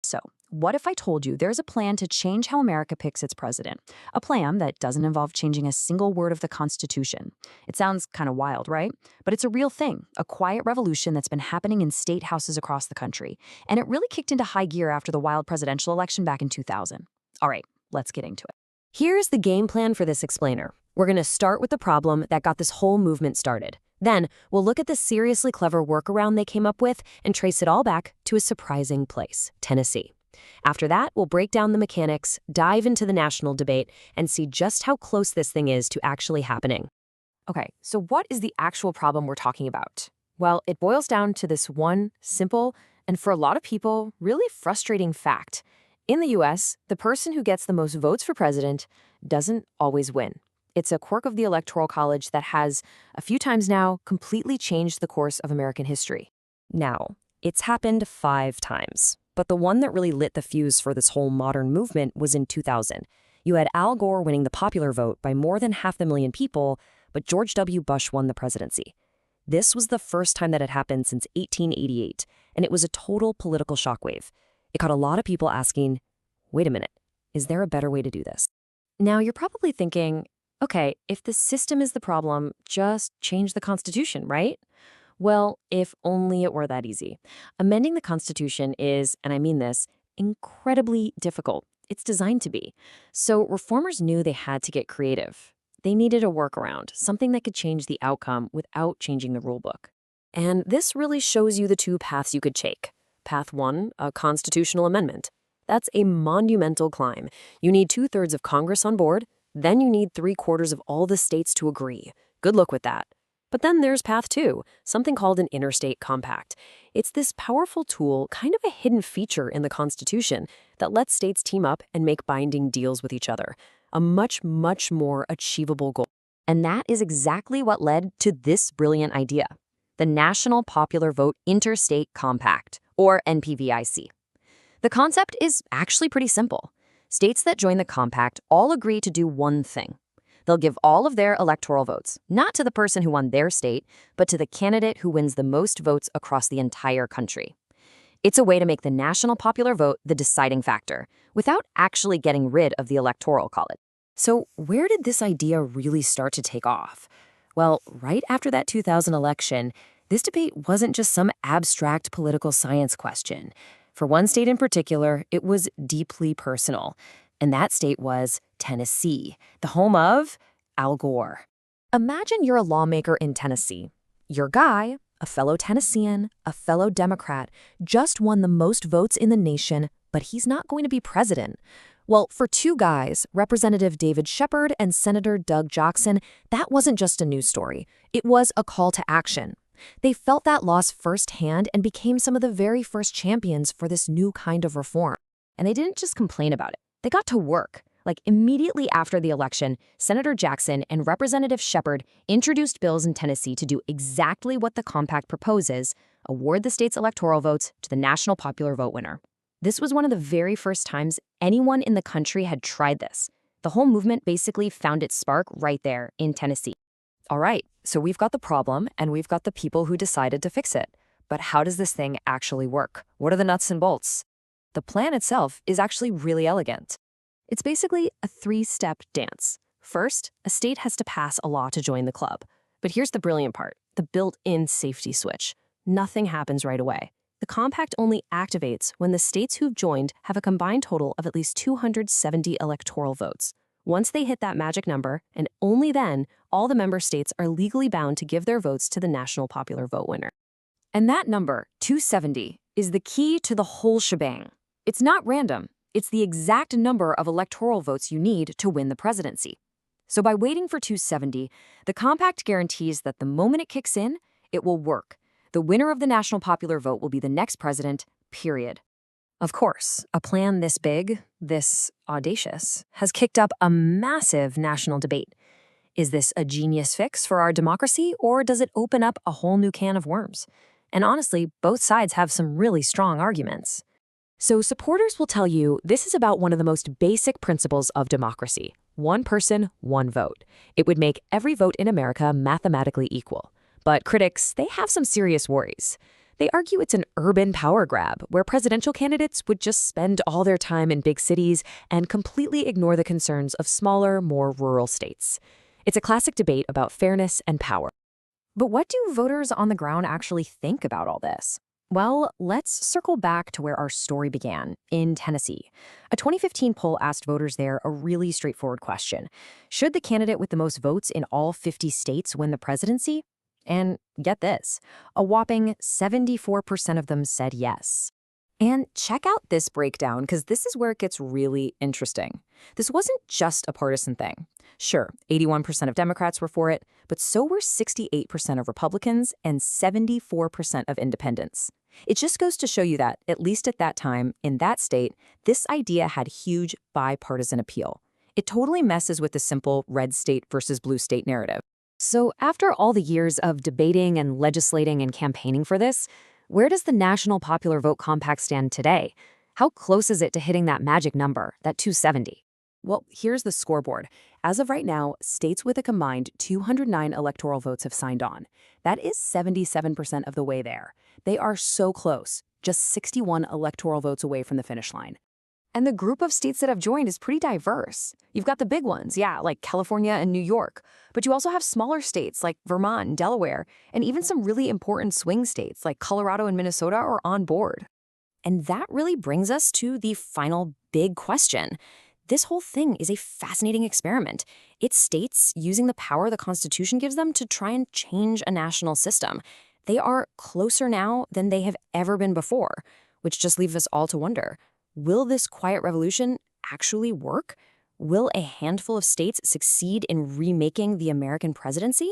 So, what if I told you there's a plan to change how America picks its president? A plan that doesn't involve changing a single word of the Constitution. It sounds kind of wild, right? But it's a real thing, a quiet revolution that's been happening in state houses across the country. And it really kicked into high gear after the wild presidential election back in 2000. All right, let's get into it. Here's the game plan for this explainer. We're going to start with the problem that got this whole movement started. Then, we'll look at the seriously clever workaround they came up with and trace it all back to a surprising place, Tennessee. After that, we'll break down the mechanics, dive into the national debate, and see just how close this thing is to actually happening. Okay, so what is the actual problem we're talking about? Well, it boils down to this one simple, and for a lot of people, really frustrating fact. In the US, the person who gets the most votes for president doesn't always win. It's a quirk of the Electoral College that has, a few times now, completely changed the course of American history. Now, it's happened 5 times. But the one that really lit the fuse for this whole modern movement was in 2000. You had Al Gore winning the popular vote by more than 500,000 people, but George W. Bush won the presidency. This was the first time that had happened since 1888, and it was a total political shockwave. It got a lot of people asking, wait a minute, is there a better way to do this? Now, you're probably thinking, okay, if the system is the problem, just change the Constitution, right? Well, if only it were that easy. Amending the Constitution is, and I mean this, incredibly difficult. It's designed to be. So reformers knew they had to get creative. They needed a workaround, something that could change the outcome without changing the rulebook. And this really shows you the 2 paths you could take. Path 1, a constitutional amendment. That's a monumental climb. You need 2/3 of Congress on board, then you need 3/4 of all the states to agree. Good luck with that. But then there's path 2, something called an interstate compact. It's this powerful tool, kind of a hidden feature in the Constitution, that lets states team up and make binding deals with each other. A much, much more achievable goal. And that is exactly what led to this brilliant idea, the National Popular Vote Interstate Compact, or NPVIC. The concept is actually pretty simple. States that join the compact all agree to do one thing. They'll give all of their electoral votes, not to the person who won their state, but to the candidate who wins the most votes across the entire country. It's a way to make the national popular vote the deciding factor, without actually getting rid of the Electoral College. So where did this idea really start to take off? Well, right after that 2000 election, this debate wasn't just some abstract political science question. For one state in particular, it was deeply personal. And that state was Tennessee, the home of Al Gore. Imagine you're a lawmaker in Tennessee. Your guy, a fellow Tennessean, a fellow Democrat, just won the most votes in the nation, but he's not going to be president. Well, for 2 guys, Representative David Shepard and Senator Doug Jackson, that wasn't just a news story. It was a call to action. They felt that loss firsthand and became some of the very first champions for this new kind of reform. And they didn't just complain about it. They got to work. Like immediately after the election, Senator Jackson and Representative Shepard introduced bills in Tennessee to do exactly what the compact proposes, award the state's electoral votes to the national popular vote winner. This was one of the very first times anyone in the country had tried this. The whole movement basically found its spark right there in Tennessee. All right, so we've got the problem and we've got the people who decided to fix it. But how does this thing actually work? What are the nuts and bolts? The plan itself is actually really elegant. It's basically a 3-step dance. First, a state has to pass a law to join the club. But here's the brilliant part, the built-in safety switch. Nothing happens right away. The compact only activates when the states who've joined have a combined total of at least 270 electoral votes. Once they hit that magic number, and only then, all the member states are legally bound to give their votes to the national popular vote winner. And that number, 270, is the key to the whole shebang. It's not random. It's the exact number of electoral votes you need to win the presidency. So by waiting for 270, the compact guarantees that the moment it kicks in, it will work. The winner of the national popular vote will be the next president, period. Of course, a plan this big, this audacious, has kicked up a massive national debate. Is this a genius fix for our democracy, or does it open up a whole new can of worms? And honestly, both sides have some really strong arguments. So supporters will tell you this is about one of the most basic principles of democracy. One person, one vote. It would make every vote in America mathematically equal. But critics, they have some serious worries. They argue it's an urban power grab, where presidential candidates would just spend all their time in big cities and completely ignore the concerns of smaller, more rural states. It's a classic debate about fairness and power. But what do voters on the ground actually think about all this? Well, let's circle back to where our story began, in Tennessee. A 2015 poll asked voters there a really straightforward question. Should the candidate with the most votes in all 50 states win the presidency? And get this, a whopping 74% of them said yes. And check out this breakdown, because this is where it gets really interesting. This wasn't just a partisan thing. Sure, 81% of Democrats were for it, but so were 68% of Republicans and 74% of independents. It just goes to show you that, at least at that time, in that state, this idea had huge bipartisan appeal. It totally messes with the simple red state versus blue state narrative. So after all the years of debating and legislating and campaigning for this, where does the National Popular Vote Compact stand today? How close is it to hitting that magic number, that 270? Well, here's the scoreboard. As of right now, states with a combined 209 electoral votes have signed on. That is 77% of the way there. They are so close, just 61 electoral votes away from the finish line. And the group of states that have joined is pretty diverse. You've got the big ones, yeah, like California and New York. But you also have smaller states like Vermont and Delaware, and even some really important swing states like Colorado and Minnesota are on board. And that really brings us to the final big question. This whole thing is a fascinating experiment. It's states using the power the Constitution gives them to try and change a national system. They are closer now than they have ever been before, which just leaves us all to wonder. Will this quiet revolution actually work? Will a handful of states succeed in remaking the American presidency?